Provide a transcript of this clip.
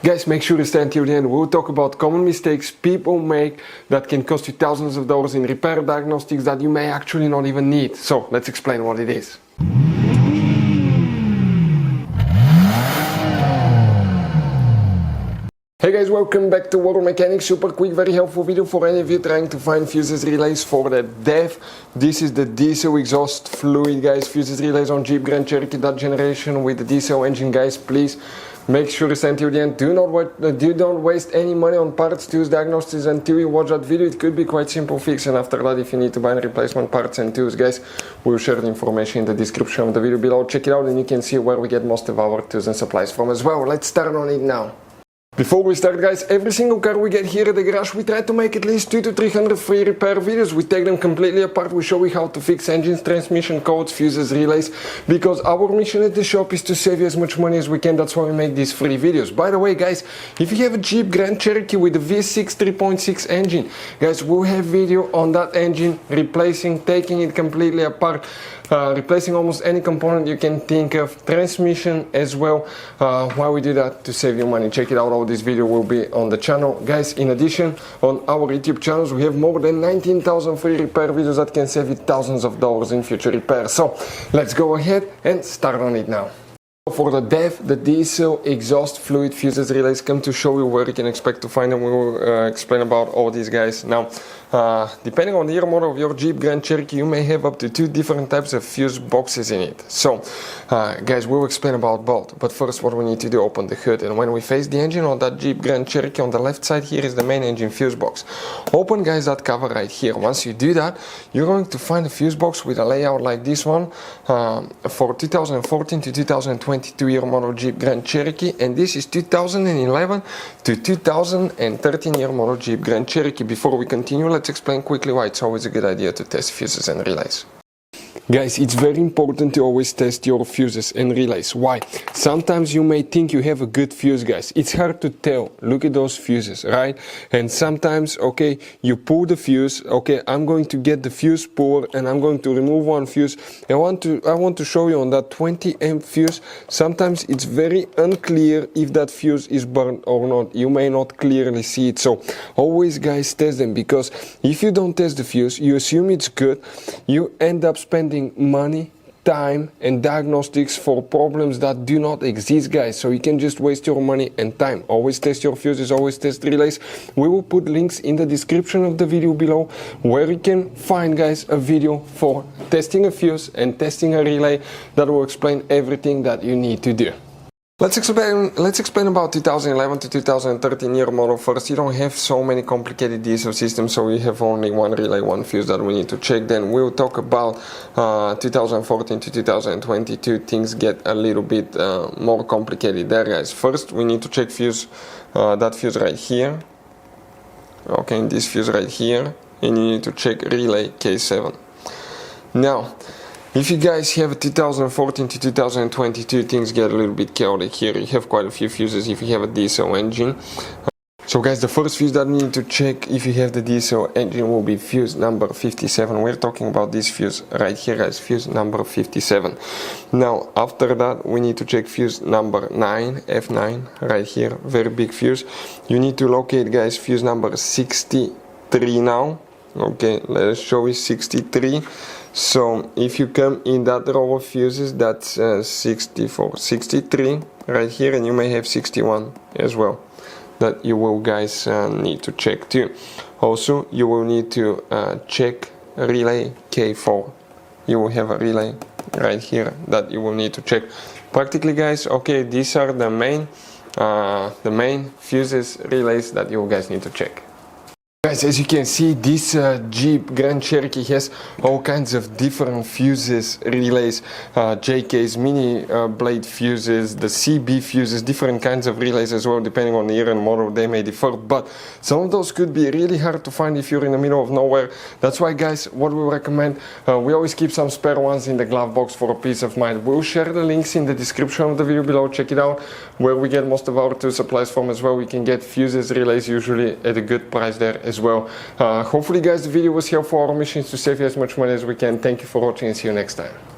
Guys, make sure to stay until the end. We'll talk about common mistakes people make that can cost you thousands of dollars in repair diagnostics that you may actually not even need. So let's explain what it is. Hey guys, welcome back to Water Mechanics. Super quick, very helpful video for any of you trying to find fuses relays for the DEF. This is the diesel exhaust fluid, guys. Fuses relays on Jeep Grand Cherokee, that generation with the diesel engine, guys. Please make sure to stay until the end. Do not waste any money on parts, tools, diagnostics until you watch that video. It could be quite simple fix, and after that, if you need to buy replacement parts and tools, guys, we'll share the information in the description of the video below. Check it out and you can see where we get most of our tools and supplies from as well. Let's start on it now. Before we start, guys, every single car we get here at the garage, we try to make at least 200 to 300 free repair videos. We take them completely apart, we show you how to fix engines, transmission codes, fuses, relays, because our mission at the shop is to save you as much money as we can. That's why we make these free videos. By the way, guys, if you have a Jeep Grand Cherokee with a V6 3.6 engine, guys, we'll have video on that engine, replacing, taking it completely apart, replacing almost any component you can think of, transmission as well. Why we do that? To save you money. Check it out. All this video will be on the channel, guys. In addition, on our YouTube channels we have more than 19,000 free repair videos that can save you thousands of dollars in future repairs. So let's go ahead and start on it now. For the DEF, the diesel exhaust fluid fuses relays, come to show you where you can expect to find them. We will explain about all these guys. Now, depending on the year model of your Jeep Grand Cherokee, you may have up to 2 different types of fuse boxes in it. So, guys, we'll explain about both. But first, what we need to do, open the hood. And when we face the engine on that Jeep Grand Cherokee, on the left side here is the main engine fuse box. Open, guys, that cover right here. Once you do that, you're going to find a fuse box with a layout like this one for 2014 to 2022 year model Jeep Grand Cherokee, and this is 2011 to 2013 year model Jeep Grand Cherokee. Before we continue, let's explain quickly why it's always a good idea to test fuses and relays. Guys, it's very important to always test your fuses and relays. Why? Sometimes you may think you have a good fuse, guys. It's hard to tell. Look at those fuses, right? And sometimes, okay, you pull the fuse. Okay, I'm going to get the fuse puller and I'm going to remove one fuse. I want to show you on that 20 amp fuse. Sometimes it's very unclear if that fuse is burned or not. You may not clearly see it. So always, guys, test them, because if you don't test the fuse, you assume it's good. You end up spending money, time and diagnostics for problems that do not exist, guys. So you can just waste your money and time. Always test your fuses, always test relays. We will put links in the description of the video below where you can find, guys, a video for testing a fuse and testing a relay that will explain everything that you need to do. Let's explain about 2011 to 2013 year model first. You don't have so many complicated diesel systems, so we have only one relay, one fuse that we need to check. Then we'll talk about 2014 to 2022. Things get a little bit more complicated there, guys. First, we need to check fuse, that fuse right here. Okay, and this fuse right here, and you need to check relay K7. Now, if you guys have 2014 to 2022, things get a little bit chaotic here. You have quite a few fuses if you have a diesel engine. So guys, the first fuse that we need to check if you have the diesel engine will be fuse number 57. We're talking about this fuse right here, guys, fuse number 57. Now, after that, we need to check fuse number 9, F9, right here, very big fuse. You need to locate, guys, fuse number 63 now. Okay, let's show you 63. So if you come in that row of fuses, that's 64, 63 right here, and you may have 61 as well that you will, guys, need to check too. Also, you will need to check relay K4. You will have a relay right here that you will need to check. Practically, guys, okay, these are the main fuses, relays that you guys need to check. Guys, as you can see, this Jeep Grand Cherokee has all kinds of different fuses, relays, JKs, mini blade fuses, the CB fuses, different kinds of relays as well, depending on the year and model, they may differ, but some of those could be really hard to find if you're in the middle of nowhere. That's why, guys, what we recommend, we always keep some spare ones in the glove box for a peace of mind. We'll share the links in the description of the video below. Check it out, where we get most of our tool supplies from as well. We can get fuses, relays, usually at a good price there as well. Hopefully, guys, the video was helpful. Our mission is to save you as much money as we can. Thank you for watching and see you next time.